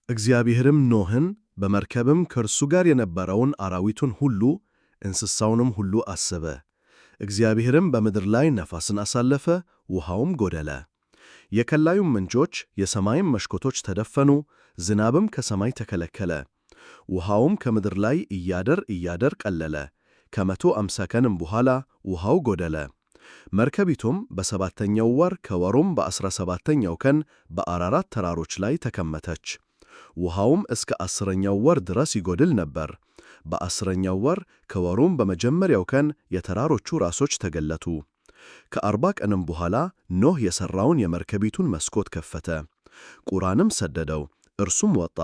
እግዚአብሔርም ኖኅን በመርከብም ከእርሱ ጋር የነበረውን አራዊቱን ሁሉ እንስሳውንም ሁሉ አሰበ። እግዚአብሔርም በምድር ላይ ነፋስን አሳለፈ፣ ውኃውም ጎደለ። የቀላዩም ምንጮች የሰማይም መስኮቶች ተደፈኑ፣ ዝናብም ከሰማይ ተከለከለ። ውኃውም ከምድር ላይ እያደር ቀለለ። ከ150 ቀንም በኋላ ውኃው ጎደለ። መርከቢቱም በሰባተኛው ወር ከወሩም በ17ኛው ቀን በአራራት ተራሮች ላይ ተከመተች። ውኃውም እስከ 10ኛው ወር ድረስ ይጎድል ነበር። በ10ኛው ወር ከወሩም በመጀመሪያው ቀን የተራሮቹ ራሶች ተገለጡ። ከ40 ቀንም በኋላ ኖኅ የሠራውን የመርከቢቱን መስኮት ከፈተ፣ ቁራንም ሰደደው፣ እርሱም ወጣ።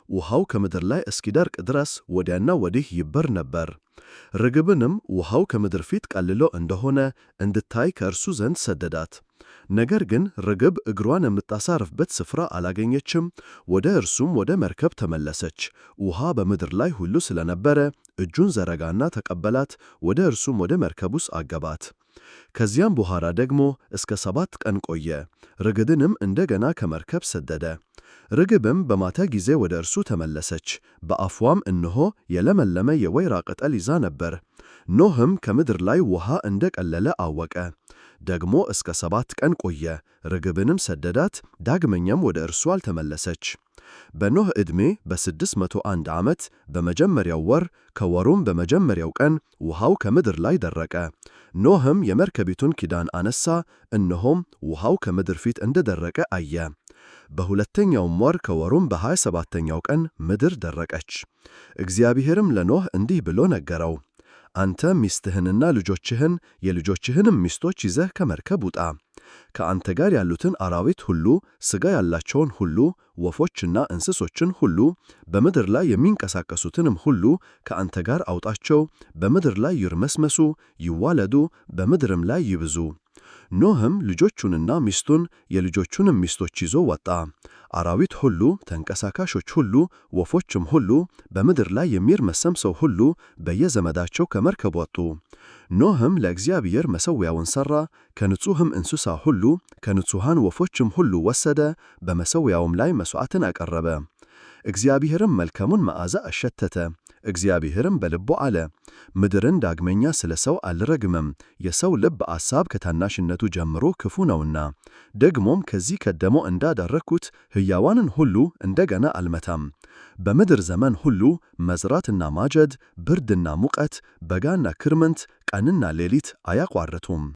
ውኃው ከምድር ላይ እስኪደርቅ ድረስ ወዲያና ወዲህ ይበር ነበር። ርግብንም ውኃው ከምድር ፊት ቀልሎ እንደሆነ እንድታይ ከእርሱ ዘንድ ሰደዳት። ነገር ግን ርግብ እግሯን የምታሳርፍበት ስፍራ አላገኘችም። ወደ እርሱም ወደ መርከብ ተመለሰች። ውኃ በምድር ላይ ሁሉ ስለነበረ እጁን ዘረጋና ተቀበላት፣ ወደ እርሱም ወደ መርከብ ውስጥ አገባት። ከዚያም በኋላ ደግሞ እስከ 7 ቀን ቆየ። ርግብንም እንደገና ከመርከብ ሰደደ። ርግብም በማታ ጊዜ ወደ እርሱ ተመለሰች። በአፏም እነሆ የለመለመ የወይራ ቅጠል ይዛ ነበር። ኖኅም ከምድር ላይ ውኃ እንደ ቀለለ አወቀ። ደግሞ እስከ 7 ቀን ቆየ። ርግብንም ሰደዳት፣ ዳግመኛም ወደ እርሱ አልተመለሰች። በኖኅ ዕድሜ በ601 ዓመት በመጀመሪያው ወር ከወሩም በመጀመሪያው ቀን ውኃው ከምድር ላይ ደረቀ። ኖኅም የመርከቢቱን ኪዳን አነሣ፣ እነሆም ውኃው ከምድር ፊት እንደ ደረቀ አየ። በሁለተኛውም ወር ከወሩም በ27ኛው ቀን ምድር ደረቀች። እግዚአብሔርም ለኖኅ እንዲህ ብሎ ነገረው፣ አንተ ሚስትህንና ልጆችህን የልጆችህንም ሚስቶች ይዘህ ከመርከብ ውጣ። ከአንተ ጋር ያሉትን አራዊት ሁሉ፣ ሥጋ ያላቸውን ሁሉ፣ ወፎችና እንስሶችን ሁሉ፣ በምድር ላይ የሚንቀሳቀሱትንም ሁሉ ከአንተ ጋር አውጣቸው። በምድር ላይ ይርመስመሱ፣ ይዋለዱ፣ በምድርም ላይ ይብዙ። ኖኅም ልጆቹንና ሚስቱን የልጆቹንም ሚስቶች ይዞ ወጣ። አራዊት ሁሉ፣ ተንቀሳቃሾች ሁሉ፣ ወፎችም ሁሉ፣ በምድር ላይ የሚርመሰም ሰው ሁሉ በየዘመዳቸው ከመርከብ ወጡ። ኖኅም ለእግዚአብሔር መሠዊያውን ሠራ፣ ከንጹሕም እንስሳ ሁሉ ከንጹሐን ወፎችም ሁሉ ወሰደ፣ በመሠዊያውም ላይ መሥዋዕትን አቀረበ። እግዚአብሔርም መልካሙን መዓዛ አሸተተ። እግዚአብሔርም በልቡ አለ፣ ምድርን ዳግመኛ ስለ ሰው አልረግምም፣ የሰው ልብ አሳብ ከታናሽነቱ ጀምሮ ክፉ ነውና፣ ደግሞም ከዚህ ቀድሞ እንዳደረግሁት ሕያዋንን ሁሉ እንደገና አልመታም። በምድር ዘመን ሁሉ መዝራትና ማጨድ፣ ብርድና ሙቀት፣ በጋና ክረምት፣ ቀንና ሌሊት አያቋርጡም።